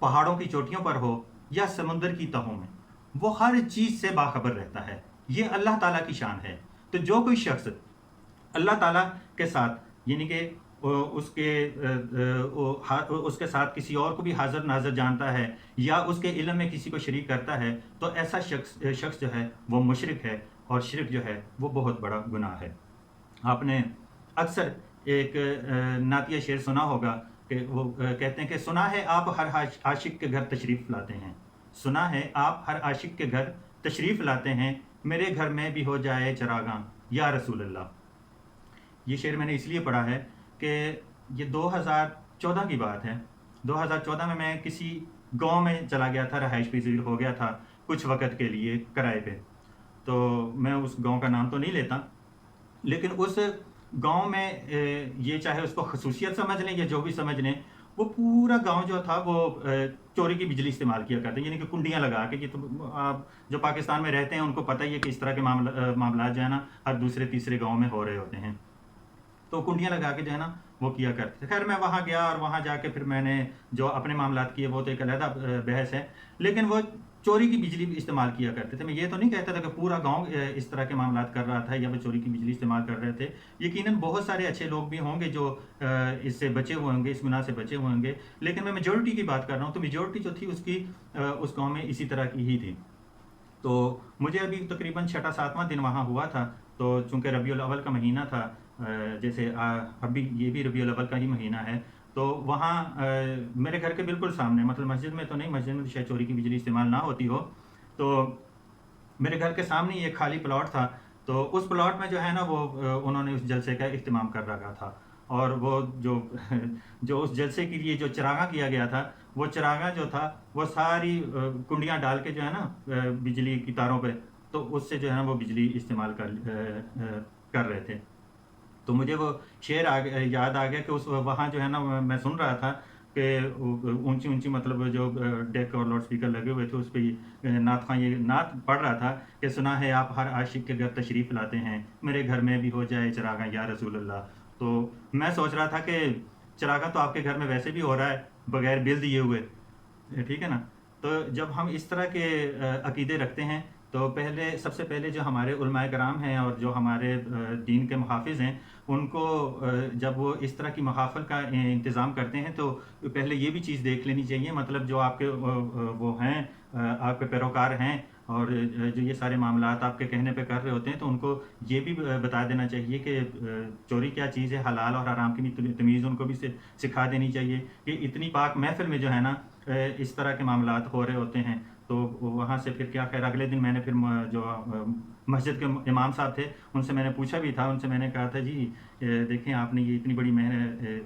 پہاڑوں کی چوٹیوں پر ہو یا سمندر کی تہوں میں، وہ ہر چیز سے باخبر رہتا ہے۔ یہ اللہ تعالیٰ کی شان ہے۔ تو جو کوئی شخص اللہ تعالیٰ کے ساتھ یعنی کہ اس کے ساتھ کسی اور کو بھی حاضر ناظر جانتا ہے یا اس کے علم میں کسی کو شریک کرتا ہے، تو ایسا شخص جو ہے وہ مشرک ہے، اور شرک جو ہے وہ بہت بڑا گناہ ہے۔ آپ نے اکثر ایک نعتیہ شعر سنا ہوگا کہ وہ کہتے ہیں کہ سنا ہے آپ ہر عاشق کے گھر تشریف لاتے ہیں، سنا ہے آپ ہر عاشق کے گھر تشریف لاتے ہیں، میرے گھر میں بھی ہو جائے چراغاں یا رسول اللہ۔ یہ شعر میں نے اس لیے پڑھا ہے کہ یہ 2014 کی بات ہے۔ 2014 میں کسی گاؤں میں چلا گیا تھا، رہائش پذیر ہو گیا تھا کچھ وقت کے لیے کرائے پہ۔ تو میں اس گاؤں کا نام تو نہیں لیتا، لیکن اس گاؤں میں یہ چاہے اس کو خصوصیت سمجھ لیں یا جو بھی سمجھ لیں، وہ پورا گاؤں جو تھا وہ چوری کی بجلی استعمال کیا کرتے ہیں، یعنی کہ کنڈیاں لگا کے۔ یہ تو آپ جو پاکستان میں رہتے ہیں ان کو پتہ ہی ہے کہ اس طرح کے معاملات جو ہے نا ہر دوسرے تیسرے گاؤں میں ہو رہے ہوتے ہیں۔ تو کنڈیاں لگا کے جو ہے نا وہ کیا کرتے تھے۔ خیر میں وہاں گیا اور وہاں جا کے پھر میں نے جو اپنے معاملات کیے وہ تو ایک علیحدہ بحث ہے، لیکن وہ چوری کی بجلی استعمال کیا کرتے تھے۔ میں یہ تو نہیں کہتا تھا کہ پورا گاؤں اس طرح کے معاملات کر رہا تھا یا وہ چوری کی بجلی استعمال کر رہے تھے۔ یقیناً بہت سارے اچھے لوگ بھی ہوں گے جو اس سے بچے ہوئے ہوں گے، اس گناہ سے بچے ہوئے ہوں گے، لیکن میں میجورٹی کی بات کر رہا ہوں۔ تو میجورٹی جو تھی اس کی اس گاؤں میں اسی طرح کی ہی تھی۔ تو مجھے ابھی تقریباً 6واں دن وہاں ہوا تھا، تو چونکہ ربیع الاول کا مہینہ تھا، جیسے ابھی یہ بھی ربیع الاول کا ہی مہینہ ہے، تو وہاں میرے گھر کے بالکل سامنے، مطلب مسجد میں تو نہیں، مسجد میں شاید چوری کی بجلی استعمال نہ ہوتی ہو، تو میرے گھر کے سامنے ایک خالی پلاٹ تھا۔ تو اس پلاٹ میں جو ہے نا وہ انہوں نے اس جلسے کا اہتمام کر رکھا تھا، اور وہ جو اس جلسے کے لیے جو چراغاں کیا گیا تھا، وہ چراغاں جو تھا وہ ساری کنڈیاں ڈال کے جو ہے نا بجلی کی تاروں پہ، تو اس سے جو ہے نا وہ بجلی استعمال کر رہے تھے۔ تو مجھے وہ شعر یاد آ گیا کہ وہاں جو ہے نا میں سن رہا تھا کہ اونچی اونچی مطلب جو ڈیک اور لاؤڈ اسپیکر لگے ہوئے تھے، اس پہ نعت خواں یہ نعت پڑھ رہا تھا کہ سنا ہے آپ ہر عاشق کے گھر تشریف لاتے ہیں، میرے گھر میں بھی ہو جائے چراغاں یا رسول اللہ۔ تو میں سوچ رہا تھا کہ چراغاں تو آپ کے گھر میں ویسے بھی ہو رہا ہے بغیر بل دیے ہوئے، ٹھیک ہے نا۔ تو جب ہم اس طرح کے عقیدے رکھتے ہیں تو سب سے پہلے جو ہمارے علماء کرام ہیں اور جو ہمارے دین کے محافظ ہیں، ان کو جب وہ اس طرح کی محافل کا انتظام کرتے ہیں تو پہلے یہ بھی چیز دیکھ لینی چاہیے، مطلب جو آپ کے وہ ہیں، آپ کے پیروکار ہیں اور جو یہ سارے معاملات آپ کے کہنے پہ کر رہے ہوتے ہیں، تو ان کو یہ بھی بتا دینا چاہیے کہ چوری کیا چیز ہے، حلال اور حرام کی بھی تمیز ان کو بھی سکھا دینی چاہیے کہ اتنی پاک محفل میں جو ہے نا اس طرح کے معاملات ہو رہے ہوتے ہیں۔ تو وہاں سے پھر کیا خیر اگلے دن میں نے پھر جو مسجد کے امام صاحب تھے ان سے میں نے پوچھا بھی تھا، ان سے میں نے کہا تھا جی دیکھیں آپ نے یہ اتنی بڑی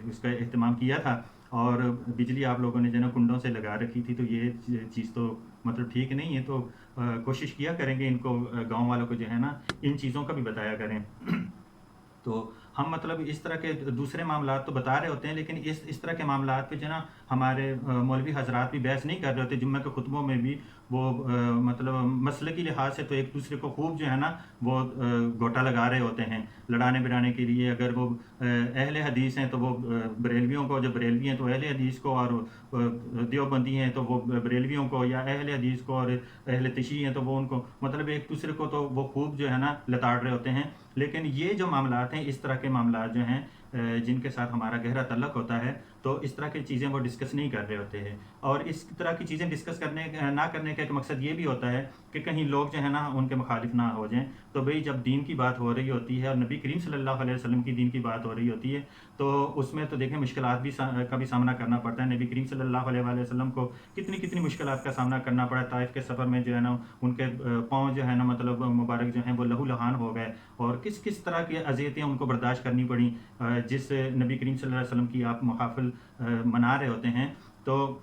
اس کا اہتمام کیا تھا اور بجلی آپ لوگوں نے جو ہے نا کنڈوں سے لگا رکھی تھی، تو یہ چیز تو مطلب ٹھیک نہیں ہے، تو کوشش کیا کریں گے ان کو، گاؤں والوں کو جو ہے نا ان چیزوں کا بھی بتایا کریں۔ تو ہم مطلب اس طرح کے دوسرے معاملات تو بتا رہے ہوتے ہیں، لیکن اس طرح کے معاملات پہ جو ہے نا ہمارے مولوی حضرات بھی بحث نہیں کر رہے ہوتے۔ جمعہ کے خطبوں میں بھی وہ مطلب مسلکی لحاظ سے تو ایک دوسرے کو خوب جو ہے نا وہ گوٹا لگا رہے ہوتے ہیں لڑانے بڑانے کے لیے۔ اگر وہ اہل حدیث ہیں تو وہ بریلویوں کو، جب بریلوی ہیں تو اہل حدیث کو، اور دیوبندی ہیں تو وہ بریلویوں کو، یا اہل حدیث کو اور اہل تشیع ہیں تو وہ ان کو، مطلب ایک دوسرے کو تو وہ خوب جو ہے نا لتاڑ رہے ہوتے ہیں۔ لیکن یہ جو معاملات ہیں، اس طرح کے معاملات جو ہیں جن کے ساتھ ہمارا گہرا تعلق ہوتا ہے، تو اس طرح کی چیزیں وہ ڈسکس نہیں کر رہے ہوتے ہیں۔ اور اس طرح کی چیزیں ڈسکس نہ کرنے کا ایک مقصد یہ بھی ہوتا ہے کہ کہیں لوگ جو ہے نا ان کے مخالف نہ ہو جائیں۔ تو بھئی جب دین کی بات ہو رہی ہوتی ہے اور نبی کریم صلی اللہ علیہ وسلم کی دین کی بات ہو رہی ہوتی ہے، تو اس میں تو دیکھیں مشکلات کا بھی سامنا کرنا پڑتا ہے۔ نبی کریم صلی اللہ علیہ وسلم کو کتنی مشکلات کا سامنا کرنا پڑا۔ طائف کے سفر میں جو ہے نا ان کے پاؤں جو ہے نا مطلب مبارک جو ہیں وہ لہو لہان ہو گئے، اور کس طرح کی اذیتیں ان کو برداشت کرنی پڑیں جس نبی کریم صلی اللہ علیہ وسلم کی آپ محافل منا رہے ہوتے ہیں۔ تو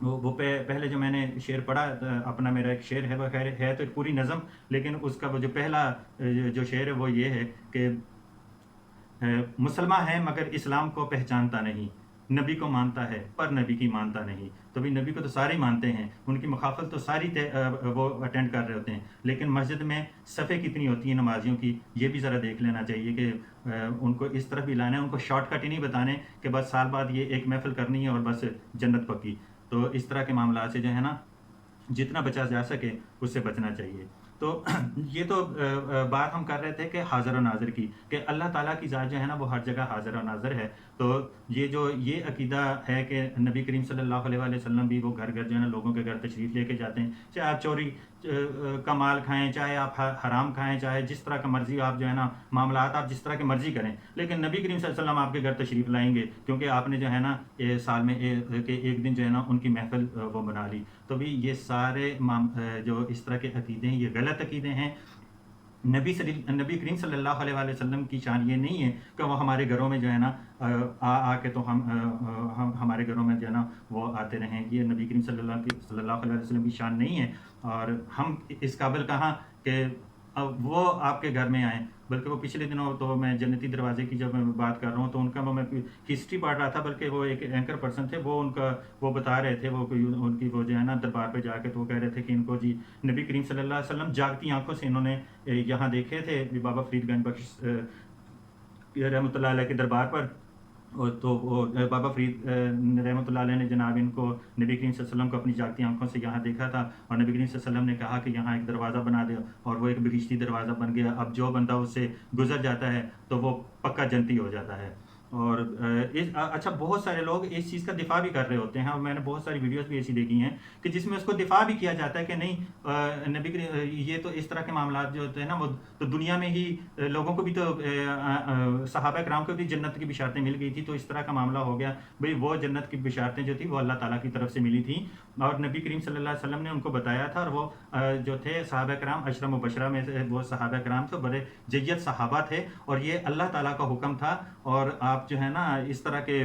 وہ پہلے جو میں نے شعر پڑھا اپنا، میرا ایک شعر ہے، وہ خیر ہے تو ایک پوری نظم، لیکن اس کا وہ جو پہلا جو شعر ہے وہ یہ ہے کہ مسلمان ہے مگر اسلام کو پہچانتا نہیں، نبی کو مانتا ہے پر نبی کی مانتا نہیں۔ تو بھی نبی کو تو سارے مانتے ہیں، ان کی مخافل تو ساری وہ اٹینڈ کر رہے ہوتے ہیں، لیکن مسجد میں صفیں کتنی ہوتی ہیں نمازیوں کی، یہ بھی ذرا دیکھ لینا چاہیے کہ ان کو اس طرف بھی لانا ہے، ان کو شارٹ کٹ ہی نہیں بتانے کہ بس سال بعد یہ ایک محفل کرنی ہے اور بس جنت پکی۔ تو اس طرح کے معاملات سے جو ہے نا جتنا بچا جا سکے اس سے بچنا چاہیے. تو یہ تو بات ہم کر رہے تھے کہ حاضر و ناظر کی، کہ اللہ تعالیٰ کی ذات جو ہے نا وہ ہر جگہ حاضر و ناظر ہے. تو یہ عقیدہ ہے کہ نبی کریم صلی اللہ علیہ وآلہ وسلم بھی وہ گھر جو ہے نا لوگوں کے گھر تشریف لے کے جاتے ہیں، چاہے آپ چوری کا مال کھائیں، چاہے آپ حرام کھائیں، چاہے جس طرح کا مرضی آپ جو ہے نا معاملات آپ جس طرح کے مرضی کریں، لیکن نبی کریم صلی اللہ علیہ وسلم آپ کے گھر تشریف لائیں گے، کیونکہ آپ نے جو ہے نا سال میں ایک دن جو ہے نا ان کی محفل وہ بنا لی. تو بھی یہ سارے جو اس طرح کے عقیدے ہیں یہ غلط عقیدے ہیں. نبی کریم صلی اللہ علیہ وآلہ وسلم کی شان یہ نہیں ہے کہ وہ ہمارے گھروں میں جو ہے نا آ کے تو ہم ہمارے گھروں میں جو ہے نا وہ آتے رہیں. یہ نبی کریم صلی اللہ علیہ وسلم کی شان نہیں ہے، اور ہم اس قابل کہاں کہ وہ آپ کے گھر میں آئیں. بلکہ وہ پچھلے دنوں تو میں جنتی دروازے کی جب میں بات کر رہا ہوں تو ان کا میں ہسٹری پڑھ رہا تھا، بلکہ وہ ایک اینکر پرسن تھے، وہ بتا رہے تھے، وہ ان کی وہ جو ہے نا دربار پہ جا کے تو وہ کہہ رہے تھے کہ ان کو جی نبی کریم صلی اللہ علیہ وسلم جاگتی آنکھوں سے انہوں نے یہاں دیکھے تھے بابا فرید گنج بخش رحمۃ اللہ علیہ کے دربار پر. تو وہ بابا فرید رحمۃ اللہ علیہ نے جناب ان کو نبی کریم صلی اللہ علیہ وسلم کو اپنی جاگتی آنکھوں سے یہاں دیکھا تھا، اور نبی کریم صلی اللہ علیہ وسلم نے کہا کہ یہاں ایک دروازہ بنا دے، اور وہ ایک بہشتی دروازہ بن گیا. اب جو بندہ اس سے گزر جاتا ہے تو وہ پکا جنتی ہو جاتا ہے. اور اچھا بہت سارے لوگ اس چیز کا دفاع بھی کر رہے ہوتے ہیں، اور میں نے بہت ساری ویڈیوز بھی ایسی دیکھی ہیں کہ جس میں اس کو دفاع بھی کیا جاتا ہے کہ نہیں نبی یہ تو اس طرح کے معاملات جو ہوتے ہیں نا وہ تو دنیا میں ہی لوگوں کو بھی تو صحابہ کرام کو بھی جنت کی بشارتیں مل گئی تھی، تو اس طرح کا معاملہ ہو گیا. بھئی وہ جنت کی بشارتیں جو تھی وہ اللہ تعالیٰ کی طرف سے ملی تھیں، اور نبی کریم صلی اللہ علیہ وسلم نے ان کو بتایا تھا. اور وہ جو تھے صحابہ کرام عشرہ مبشرہ میں سے وہ صحابہ کرام تو بڑے جید صحابہ تھے، اور یہ اللہ تعالیٰ کا حکم تھا. اور آپ جو ہے نا اس طرح کے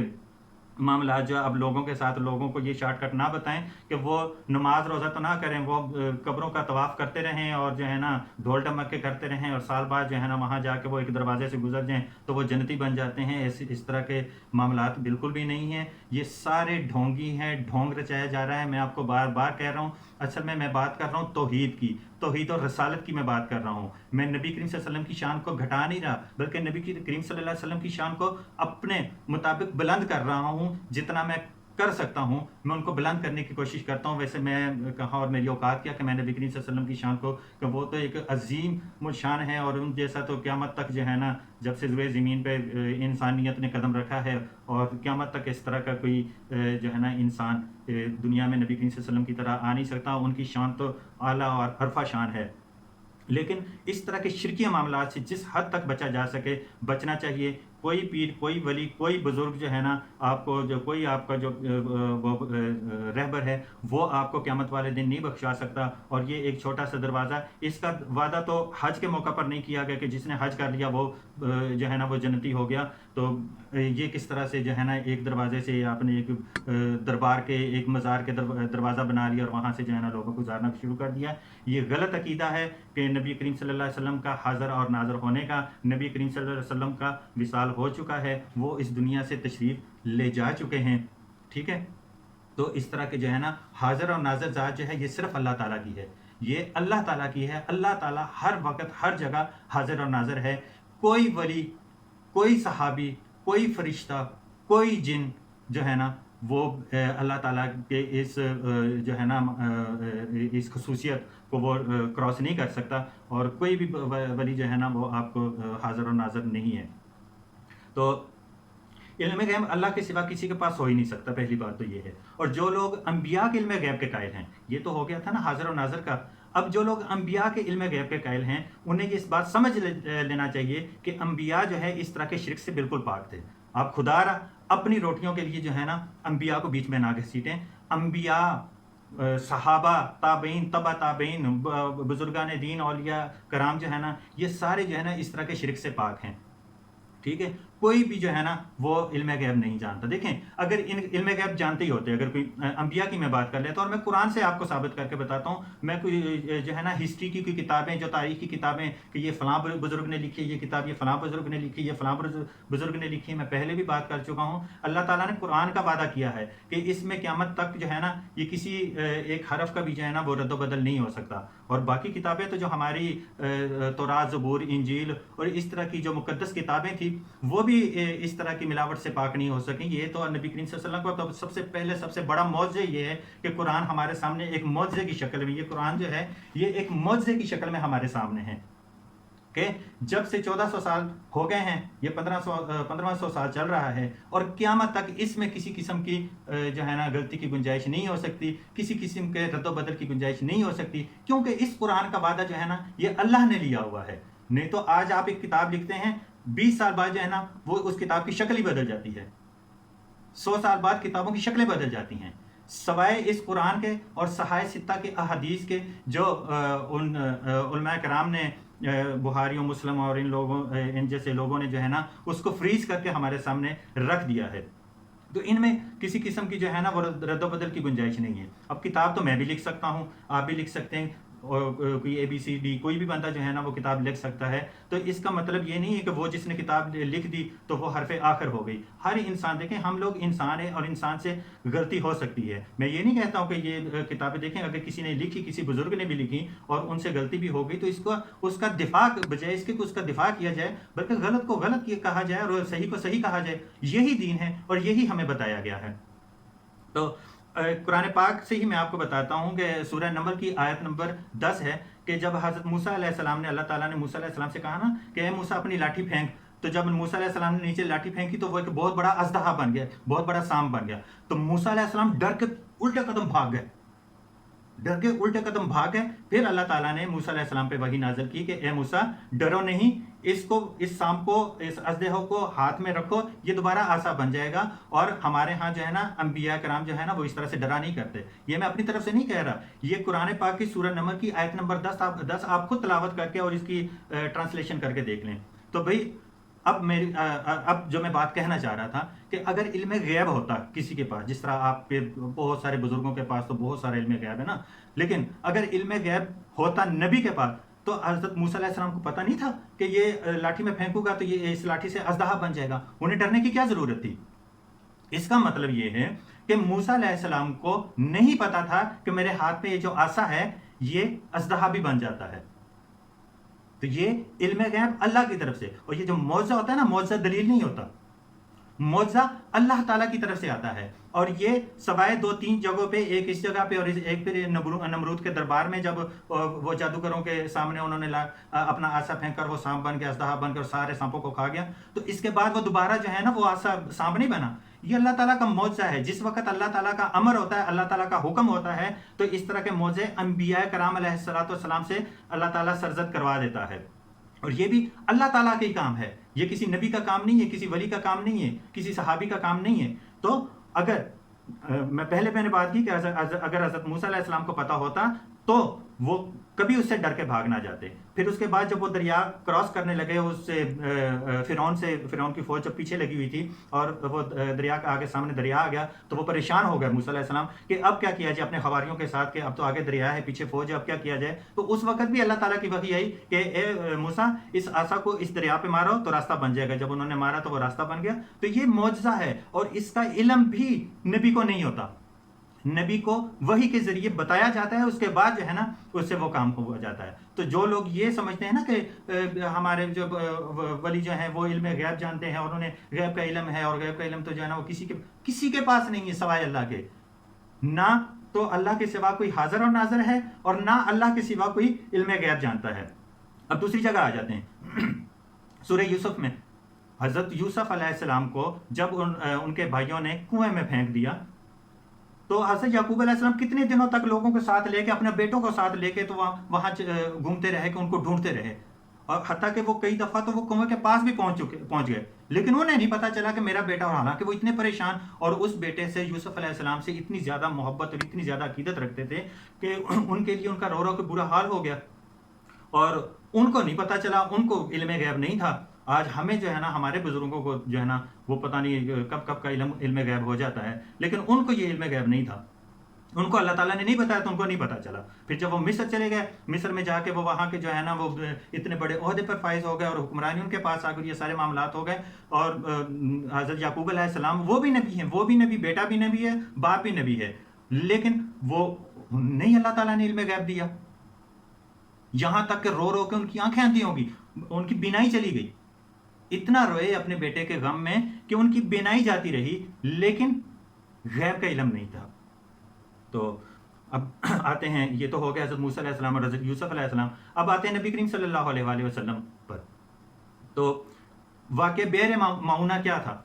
معاملات جو اب لوگوں کے ساتھ لوگوں کو یہ شارٹ کٹ نہ بتائیں کہ وہ نماز روزہ تو نہ کریں، وہ قبروں کا طواف کرتے رہیں اور جو ہے نا ڈھول ڈمکے کرتے رہیں، اور سال بعد جو ہے نا وہاں جا کے وہ ایک دروازے سے گزر جائیں تو وہ جنتی بن جاتے ہیں. اس طرح کے معاملات بالکل بھی نہیں ہیں. یہ سارے ڈھونگی ہیں، ڈھونگ رچایا جا رہا ہے. میں آپ کو بار بار کہہ رہا ہوں، اصل میں بات کر رہا ہوں توحید کی، توحید اور رسالت کی میں بات کر رہا ہوں. میں نبی کریم صلی اللہ علیہ وسلم کی شان کو گھٹا نہیں رہا، بلکہ نبی کریم صلی اللہ علیہ وسلم کی شان کو اپنے مطابق بلند کر رہا ہوں. جتنا میں کر سکتا ہوں میں ان کو بلند کرنے کی کوشش کرتا ہوں. ویسے میں کہا اور میری اوقات کیا کہ میں نبی کریم صلی اللہ علیہ وسلم کی شان کو کہ وہ تو ایک عظیم شان ہے، اور ان جیسا تو قیامت تک جو ہے نا جب سے روئے زمین پہ انسانیت نے قدم رکھا ہے، اور قیامت تک اس طرح کا کوئی جو ہے نا انسان دنیا میں نبی کریم صلی اللہ علیہ وسلم کی طرح آ نہیں سکتا. ان کی شان تو اعلیٰ اور عرفہ شان ہے. لیکن اس طرح کے شرکی معاملات سے جس حد تک بچا جا سکے بچنا چاہیے. کوئی پیر، کوئی ولی، کوئی بزرگ جو ہے نا آپ کو جو کوئی آپ کا جو رہبر ہے وہ آپ کو قیامت والے دن نہیں بخشا سکتا. اور یہ ایک چھوٹا سا دروازہ، اس کا وعدہ تو حج کے موقع پر نہیں کیا گیا کہ جس نے حج کر لیا وہ جو ہے نا وہ جنتی ہو گیا. تو یہ کس طرح سے جو ہے نا ایک دروازے سے آپ نے ایک دربار کے ایک مزار کے دروازہ بنا لیا اور وہاں سے جو ہے نا لوگوں کو گزارنا شروع کر دیا. یہ غلط عقیدہ ہے کہ نبی کریم صلی اللہ علیہ وسلم کا حاضر اور ناظر ہونے کا. نبی کریم صلی اللہ علیہ وسلم کا وصال ہو چکا ہے، وہ اس دنیا سے تشریف لے جا چکے ہیں. ٹھیک ہے، تو اس طرح کے جو ہے نا حاضر اور ناظر ذات جو ہے یہ صرف اللہ تعالیٰ کی ہے، یہ اللہ تعالیٰ کی ہے. اللہ تعالیٰ ہر وقت ہر جگہ حاضر اور ناظر ہے. کوئی ولی، کوئی صحابی، کوئی فرشتہ، کوئی جن جو ہے نا وہ اللہ تعالیٰ کے اس جو ہے نا اس خصوصیت کو وہ کراس نہیں کر سکتا، اور کوئی بھی ولی جو ہے نا وہ آپ کو حاضر اور ناظر نہیں ہے. تو علم غیب اللہ کے سوا کسی کے پاس ہو ہی نہیں سکتا، پہلی بات تو یہ ہے. اور جو لوگ انبیاء کے علم غیب کے قائل ہیں، یہ تو ہو گیا تھا نا حاضر اور ناظر کا. اب جو لوگ انبیاء کے علم غیب کے قائل ہیں انہیں یہ اس بات سمجھ لینا چاہیے کہ انبیاء جو ہے اس طرح کے شرک سے بالکل پاک تھے. آپ خدا اپنی روٹیوں کے لیے جو ہے نا انبیاء کو بیچ میں نہ گھسیٹیں. انبیاء، صحابہ، تابعین، تبع تابعین، بزرگان دین، اولیاء کرام جو ہے نا یہ سارے جو ہے نا اس طرح کے شرک سے پاک ہیں. ٹھیک ہے، کوئی بھی جو ہے نا وہ علم غیب نہیں جانتا. دیکھیں اگر ان علم غیب جانتے ہی ہوتے، اگر کوئی انبیاء کی میں بات کر لیتا، اور میں قرآن سے آپ کو ثابت کر کے بتاتا ہوں. میں کوئی جو ہے نا ہسٹری کی کوئی کتابیں، جو تاریخ کی کتابیں کہ یہ فلاں بزرگ نے لکھی، یہ کتاب یہ فلاں بزرگ نے لکھی، یہ فلاں بزرگ نے لکھی، میں پہلے بھی بات کر چکا ہوں. اللہ تعالیٰ نے قرآن کا وعدہ کیا ہے کہ اس میں قیامت تک جو ہے نا یہ کسی ایک حرف کا بھی جو ہے نا وہ رد و بدل نہیں ہو سکتا. اور باقی کتابیں تو جو ہماری تورات، زبور، انجیل اور اس طرح کی جو مقدس کتابیں تھیں وہ بھی بھی اس طرح کی ملاوٹ سے پاک نہیں ہو سکیں. یہ تو نبی کریم صلی اللہ علیہ وسلم کو سب سے پہلے سب سے بڑا معجزہ یہ ہے کہ قرآن ہمارے سامنے ایک معجزے کی شکل میں، یہ قرآن جو ہے یہ ایک معجزے کی شکل میں ہمارے سامنے ہے کہ جب سے 1400 سال ہو گئے ہیں، یہ 1500 سال چل رہا ہے، اور قیامت تک اس میں کسی قسم کی جو ہے نا غلطی کی گنجائش نہیں ہو سکتی، کسی قسم کے رد و بدل کی گنجائش نہیں ہو سکتی، کیونکہ اس قرآن کا وعدہ جو ہے نا یہ اللہ نے لیا ہوا ہے. نہیں تو آج آپ ایک کتاب لکھتے ہیں، 20 سال بعد جو ہے نا وہ اس کتاب کی شکل ہی بدل جاتی ہے، 100 سال بعد کتابوں کی شکلیں بدل جاتی ہیں، سوائے اس قرآن کے اور صحائح ستہ کے احادیث کے جو ان علماء کرام نے بخاری و مسلم اور ان جیسے لوگوں نے جو ہے نا اس کو فریز کر کے ہمارے سامنے رکھ دیا ہے. تو ان میں کسی قسم کی جو ہے نا وہ رد و بدل کی گنجائش نہیں ہے. اب کتاب تو میں بھی لکھ سکتا ہوں، آپ بھی لکھ سکتے ہیں، اور کوئی ABCD کوئی بھی بندہ جو ہے نا وہ کتاب لکھ سکتا ہے. تو اس کا مطلب یہ نہیں ہے کہ وہ جس نے کتاب لکھ دی تو وہ حرف آخر ہو گئی. ہر انسان، دیکھیں ہم لوگ انسان ہیں اور انسان سے غلطی ہو سکتی ہے. میں یہ نہیں کہتا ہوں کہ یہ کتابیں دیکھیں اگر کسی نے لکھی، کسی بزرگ نے بھی لکھی اور ان سے غلطی بھی ہو گئی تو اس کا دفاع بجائے اس کے اس کا دفاع کیا جائے، بلکہ غلط کو غلط کہا جائے اور صحیح کو صحیح کہا جائے. یہی دین ہے اور یہی ہمیں بتایا گیا ہے. تو قرآن پاک سے ہی میں آپ کو بتاتا ہوں کہ سورہ نمل کی آیت نمبر 10 ہے کہ جب حضرت موسیٰ علیہ السلام نے، اللہ تعالیٰ نے موسیٰ علیہ السلام سے کہا نا کہ اے موسیٰ اپنی لاٹھی پھینک، تو جب موسیٰ علیہ السلام نے نیچے لاٹھی پھینکی تو وہ ایک بہت بڑا اژدہا بن گیا، بہت بڑا سانپ بن گیا. تو موسیٰ علیہ السلام ڈر کے الٹے قدم بھاگ گئے، پھر اللہ تعالیٰ نے موسیٰ علیہ السلام پہ وحی نازل کی کہ اے موسیٰ ڈرو نہیں، اس سانپ کو، اس اژدہے کو ہاتھ میں رکھو، یہ دوبارہ عصا بن جائے گا. اور ہمارے ہاں جو ہے نا انبیاء کرام جو ہے نا وہ اس طرح سے ڈرا نہیں کرتے. یہ میں اپنی طرف سے نہیں کہہ رہا، یہ قرآن پاک کی سورہ نمل کی آیت نمبر 10 آپ خود تلاوت کر کے اور اس کی ٹرانسلیشن کر کے دیکھ لیں. تو بھائی اب جو میں بات کہنا چاہ رہا تھا کہ اگر علم غیب ہوتا کسی کے پاس، جس طرح آپ کے بہت سارے بزرگوں کے پاس تو بہت سارے علم غیب ہے نا، لیکن اگر علم غیب ہوتا نبی کے پاس تو حضرت موسیٰ علیہ السلام کو پتہ نہیں تھا کہ یہ لاٹھی میں پھینکوں گا تو یہ اس لاٹھی سے اژدہا بن جائے گا. انہیں ڈرنے کی کیا ضرورت تھی؟ اس کا مطلب یہ ہے کہ موسیٰ علیہ السلام کو نہیں پتا تھا کہ میرے ہاتھ میں یہ جو عصا ہے یہ اژدہا بھی بن جاتا ہے. تو یہ علم غیب اللہ کی طرف سے، اور یہ جو معجزہ ہوتا ہے نا، معجزہ دلیل نہیں ہوتا، معجزہ اللہ تعالیٰ کی طرف سے آتا ہے. اور یہ سوائے 2-3 جگہوں پہ، ایک اس جگہ پہ اور ایک پھر نمرود کے دربار میں جب وہ جادوگروں کے سامنے انہوں نے اپنا عصا پھینک کر وہ سانپ بن کے، اژدہا بن کے اور سارے سانپوں کو کھا گیا، تو اس کے بعد وہ دوبارہ جو ہے نا وہ عصا سانپ نہیں بنا. یہ اللہ تعالیٰ کا معجزہ ہے. جس وقت اللہ تعالیٰ کا امر ہوتا ہے، اللہ تعالیٰ کا حکم ہوتا ہے، تو اس طرح کے معجزے انبیاء کرام علیہ السلام سے اللہ تعالیٰ سرزد کروا دیتا ہے. اور یہ بھی اللہ تعالیٰ کا ہی کام ہے، یہ کسی نبی کا کام نہیں ہے، کسی ولی کا کام نہیں ہے، کسی صحابی کا کام نہیں ہے. تو اگر میں نے بات کی کہ اگر حضرت موسیٰ علیہ السلام کو پتا ہوتا تو وہ کبھی اس سے ڈر کے بھاگ نہ جاتے. پھر اس کے بعد جب وہ دریا کراس کرنے لگے، اس سے فرعون کی فوج جب پیچھے لگی ہوئی تھی اور وہ دریا کے آگے سامنے دریا آ گیا تو وہ پریشان ہو گئے موسیٰ علیہ السلام کہ اب کیا کیا جائے اپنے حواریوں کے ساتھ، کہ اب تو آگے دریا ہے، پیچھے فوج ہے، اب کیا کیا جائے. تو اس وقت بھی اللہ تعالیٰ کی وحی آئی کہ اے موسیٰ اس عصا کو اس دریا پہ مارو تو راستہ بن جائے گا. جب انہوں نے مارا تو وہ راستہ بن گیا. تو یہ معجزہ ہے اور اس کا علم بھی نبی کو نہیں ہوتا، نبی کو وحی کے ذریعے بتایا جاتا ہے، اس کے بعد جو ہے نا اس سے وہ کام ہو جاتا ہے. تو جو لوگ یہ سمجھتے ہیں نا کہ ہمارے جو ولی جو ہیں وہ علم غیب جانتے ہیں اور انہیں غیب کا علم ہے، اور غیب کا علم تو جو ہے نا وہ کسی کے پاس نہیں ہے سوائے اللہ کے. نہ تو اللہ کے سوا کوئی حاضر اور ناظر ہے اور نہ اللہ کے سوا کوئی علم غیب جانتا ہے. اب دوسری جگہ آ جاتے ہیں سورہ یوسف میں. حضرت یوسف علیہ السلام کو جب ان کے بھائیوں نے کنویں میں پھینک دیا تو حضرت یعقوب علیہ السلام کتنے دنوں تک لوگوں کے ساتھ لے کے، اپنے بیٹوں کو ساتھ لے کے تو وہاں گھومتے رہے کہ ان کو ڈھونڈتے رہے. اور حتیٰ کہ وہ کئی دفعہ تو وہ کنویں کے پاس بھی پہنچ گئے، لیکن انہیں نہیں پتا چلا کہ میرا بیٹا. اور حالانکہ وہ اتنے پریشان اور اس بیٹے سے، یوسف علیہ السلام سے اتنی زیادہ محبت اور اتنی زیادہ عقیدت رکھتے تھے کہ ان کے لیے ان کا رو رو کے برا حال ہو گیا اور ان کو نہیں پتا چلا، ان کو علم غیب نہیں تھا. آج ہمیں جو ہے نا، ہمارے بزرگوں کو جو ہے نا وہ پتہ نہیں کب کا علم غیب ہو جاتا ہے، لیکن ان کو یہ علم غیب نہیں تھا. ان کو اللہ تعالیٰ نے نہیں بتایا تو ان کو نہیں پتا چلا. پھر جب وہ مصر چلے گئے، مصر میں جا کے وہ وہاں کے جو ہے نا وہ اتنے بڑے عہدے پر فائز ہو گئے اور حکمرانی ان کے پاس آ گئی، یہ سارے معاملات ہو گئے. اور حضرت یعقوب علیہ السلام وہ بھی نبی ہیں، وہ بھی نبی، بیٹا بھی نبی ہے، باپ بھی نبی ہے، لیکن وہ نہیں اللہ تعالیٰ نے علم غیب دیا. یہاں تک کہ رو رو کے ان کی آنکھیں اندھی ہوں گی، ان کی بینائی چلی گئی. اتنا روئے اپنے بیٹے کے غم میں کہ ان کی بینائی جاتی رہی لیکن غیب کا علم نہیں تھا۔ تو اب آتے ہیں، یہ تو ہو گیا حضرت موسیٰ علیہ السلام اور حضرت یوسف علیہ السلام، اب آتے ہیں نبی کریم صلی اللہ علیہ وآلہ وسلم پر۔ تو واقع بئر معونہ کیا تھا؟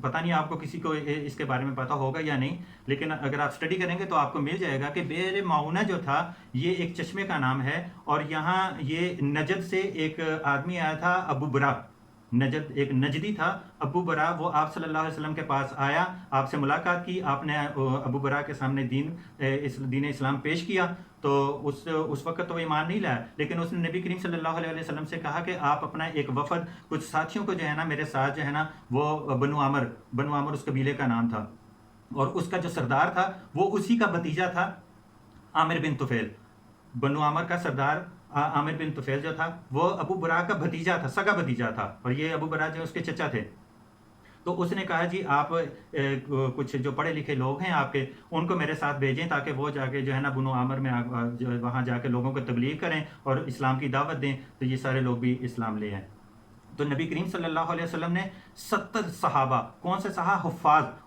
پتہ نہیں آپ کو کسی کو اس کے بارے میں پتہ ہوگا یا نہیں، لیکن اگر آپ اسٹڈی کریں گے تو آپ کو مل جائے گا کہ بئر معونہ جو تھا یہ ایک چشمے کا نام ہے، اور یہاں یہ نجد سے ایک آدمی آیا تھا، ابو برا، نجد ایک نجدی تھا ابو برا، وہ آپ صلی اللہ علیہ وسلم کے پاس آیا، آپ سے ملاقات کی، آپ نے ابو برا کے سامنے دین اسلام پیش کیا۔ تو اس وقت تو وہ ایمان نہیں لایا، لیکن اس نے نبی کریم صلی اللہ علیہ وسلم سے کہا کہ آپ اپنا ایک وفد کچھ ساتھیوں کو جو ہے نا میرے ساتھ جو ہے نا، وہ بنو عامر اس قبیلے کا نام تھا، اور اس کا جو سردار تھا وہ اسی کا بھتیجا تھا عامر بن طفیل۔ بنو عامر کا سردار عامر بن طفیل جو تھا وہ ابو برا کا بھتیجا تھا، سگا بھتیجا تھا، اور یہ ابو برا جو اس کے چچا تھے۔ تو اس نے کہا جی آپ کچھ جو پڑھے لکھے لوگ ہیں آپ کے، ان کو میرے ساتھ بھیجیں تاکہ وہ جا کے جو ہے نا بنو عامر میں وہاں جا کے لوگوں کو تبلیغ کریں اور اسلام کی دعوت دیں، تو یہ سارے لوگ بھی اسلام لے آئیں۔ تو نبی کریم صلی اللہ علیہ وسلم نے 70 صحابہ، کون سے صحابہ؟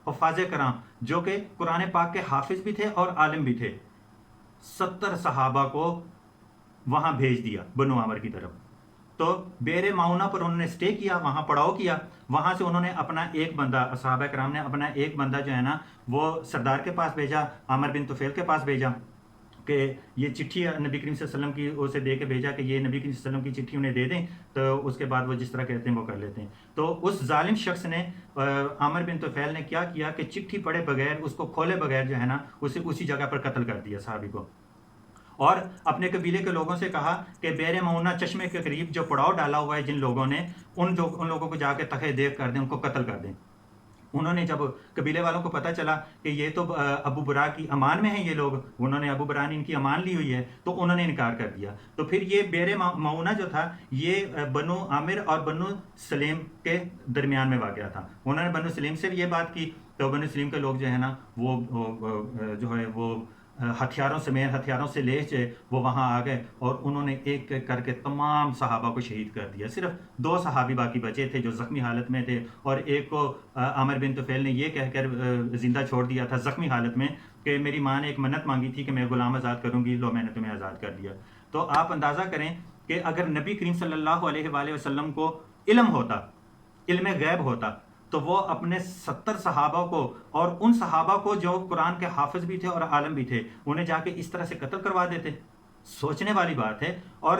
حفاظ کرام، جو کہ قرآن پاک کے حافظ بھی تھے اور عالم بھی تھے، 70 صحابہ کو وہاں بھیج دیا بنو عامر کی طرف۔ تو بئر معونہ پر انہوں نے سٹے کیا، وہاں پڑاؤ کیا، وہاں سے انہوں نے اپنا ایک بندہ، صحابہ کرام نے اپنا ایک بندہ جو ہے نا وہ سردار کے پاس بھیجا، عامر بن طفیل کے پاس بھیجا کہ یہ چٹھی نبی کریم صلی اللہ علیہ وسلم کی اسے دے کے بھیجا کہ یہ نبی کریم صلی اللہ علیہ وسلم کی چٹھی انہیں دے دیں، تو اس کے بعد وہ جس طرح کہتے ہیں وہ کر لیتے ہیں۔ تو اس ظالم شخص نے، عامر بن طفیل نے کیا کیا کہ چٹھی پڑھے بغیر، اس کو کھولے بغیر جو ہے نا اسے اسی جگہ پر قتل کر دیا صحابی کو، اور اپنے قبیلے کے لوگوں سے کہا کہ بئر معونہ چشمے کے قریب جو پڑاؤ ڈالا ہوا ہے جن لوگوں نے، ان لوگوں کو جا کے تخے دیکھ کر دیں، ان کو قتل کر دیں۔ انہوں نے جب قبیلے والوں کو پتہ چلا کہ یہ تو ابو برا کی امان میں ہیں یہ لوگ، انہوں نے ابو برا نے ان کی امان لی ہوئی ہے، تو انہوں نے انکار کر دیا۔ تو پھر یہ بئر معونہ جو تھا یہ بنو عامر اور بنو سلیم کے درمیان میں واقع تھا۔ انہوں نے بنو سلیم سے بھی یہ بات کی، تو بنو سلیم کے لوگ جو ہے نا وہ جو ہے وہ ہتھیاروں سے لیس وہ وہاں آ گئے، اور انہوں نے ایک ایک کر کے تمام صحابہ کو شہید کر دیا۔ صرف 2 صحابی باقی بچے تھے جو زخمی حالت میں تھے، اور ایک کو عامر بن طفیل نے یہ کہہ کر زندہ چھوڑ دیا تھا زخمی حالت میں کہ میری ماں نے ایک منت مانگی تھی کہ میں غلام آزاد کروں گی، لو میں نے تمہیں آزاد کر دیا۔ تو آپ اندازہ کریں کہ اگر نبی کریم صلی اللہ علیہ وآلہ وسلم کو علم ہوتا، علم غیب ہوتا، تو وہ اپنے 70 صحابہ کو، اور ان صحابہ کو جو قرآن کے حافظ بھی تھے اور عالم بھی تھے، انہیں جا کے اس طرح سے قتل کروا دیتے۔ سوچنے والی بات ہے۔ اور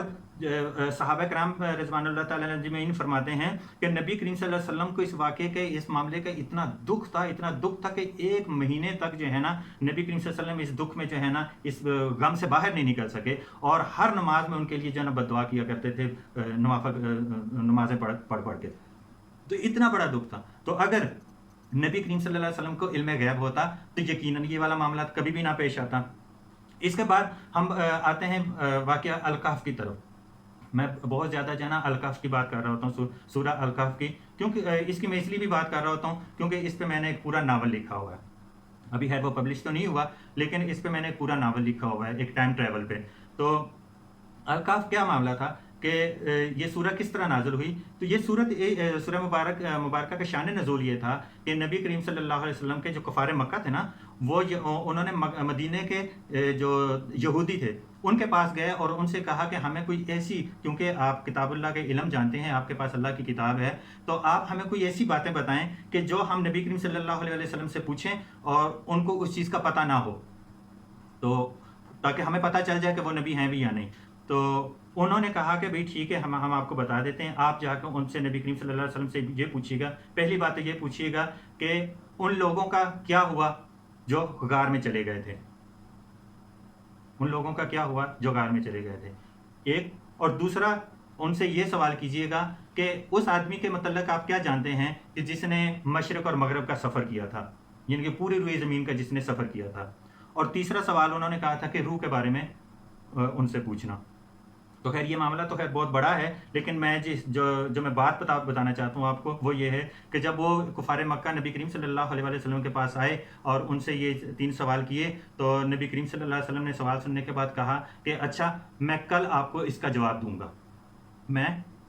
صحابہ کرام رضوان اللہ تعالیٰ علیہم اجمعین فرماتے ہیں کہ نبی کریم صلی اللہ علیہ وسلم کو اس واقعے کے، اس معاملے کا اتنا دکھ تھا کہ 1 مہینے تک جو ہے نا نبی کریم صلی اللہ علیہ وسلم اس دکھ میں جو ہے نا اس غم سے باہر نہیں نکل سکے، اور ہر نماز میں ان کے لیے جو ہے نا بد دعا کیا کرتے تھے، نمازیں پڑھ کے۔ تو اتنا بڑا دکھ تھا۔ تو اگر نبی کریم صلی اللہ علیہ وسلم کو علم غیب ہوتا تو یقیناً یہ والا معاملات کبھی بھی نہ پیش آتا۔ اس کے بعد ہم آتے ہیں واقعہ الکہف کی طرف۔ میں بہت زیادہ جو ہے نا الکہف کی بات کر رہا ہوتا ہوں، سورہ الکہف کی، کیونکہ اس کی میں اس لیے بھی بات کر رہا ہوتا ہوں کیونکہ اس پہ میں نے ایک پورا ناول لکھا ہوا ہے۔ ابھی ہے وہ پبلش تو نہیں ہوا، لیکن اس پہ میں نے ایک پورا ناول لکھا ہوا ہے ایک ٹائم ٹریول پہ۔ تو الکہف کیا معاملہ تھا کہ یہ سورہ کس طرح نازل ہوئی؟ تو یہ سورہ مبارکہ کا شان نزول یہ تھا کہ نبی کریم صلی اللہ علیہ وسلم کے جو کفار مکہ تھے نا، وہ انہوں نے مدینے کے جو یہودی تھے ان کے پاس گئے اور ان سے کہا کہ ہمیں کوئی ایسی، کیونکہ آپ کتاب اللہ کے علم جانتے ہیں، آپ کے پاس اللہ کی کتاب ہے، تو آپ ہمیں کوئی ایسی باتیں بتائیں کہ جو ہم نبی کریم صلی اللہ علیہ وسلم سے پوچھیں اور ان کو اس چیز کا پتہ نہ ہو، تو تاکہ ہمیں پتہ چل جائے کہ وہ نبی ہیں بھی یا نہیں۔ تو انہوں نے کہا کہ بھئی ٹھیک ہے، ہم آپ کو بتا دیتے ہیں، آپ جا کے ان سے نبی کریم صلی اللہ علیہ وسلم سے یہ پوچھیے گا، پہلی بات یہ پوچھیے گا کہ ان لوگوں کا کیا ہوا جو غار میں چلے گئے تھے، ان لوگوں کا کیا ہوا جو غار میں چلے گئے تھے، ایک۔ اور دوسرا ان سے یہ سوال کیجئے گا کہ اس آدمی کے متعلق آپ کیا جانتے ہیں کہ جس نے مشرق اور مغرب کا سفر کیا تھا، یعنی کہ پوری روئے زمین کا جس نے سفر کیا تھا۔ اور تیسرا سوال انہوں نے کہا تھا کہ روح کے بارے میں ان سے پوچھنا۔ تو خیر یہ معاملہ تو خیر بہت بڑا ہے، لیکن میں جو میں بات بتانا چاہتا ہوں آپ کو وہ یہ ہے کہ جب وہ کفار مکہ نبی کریم صلی اللہ علیہ وسلم کے پاس آئے اور ان سے یہ 3 سوال کیے، تو نبی کریم صلی اللہ علیہ وسلم نے سوال سننے کے بعد کہا کہ اچھا میں کل آپ کو اس کا جواب دوں گا، میں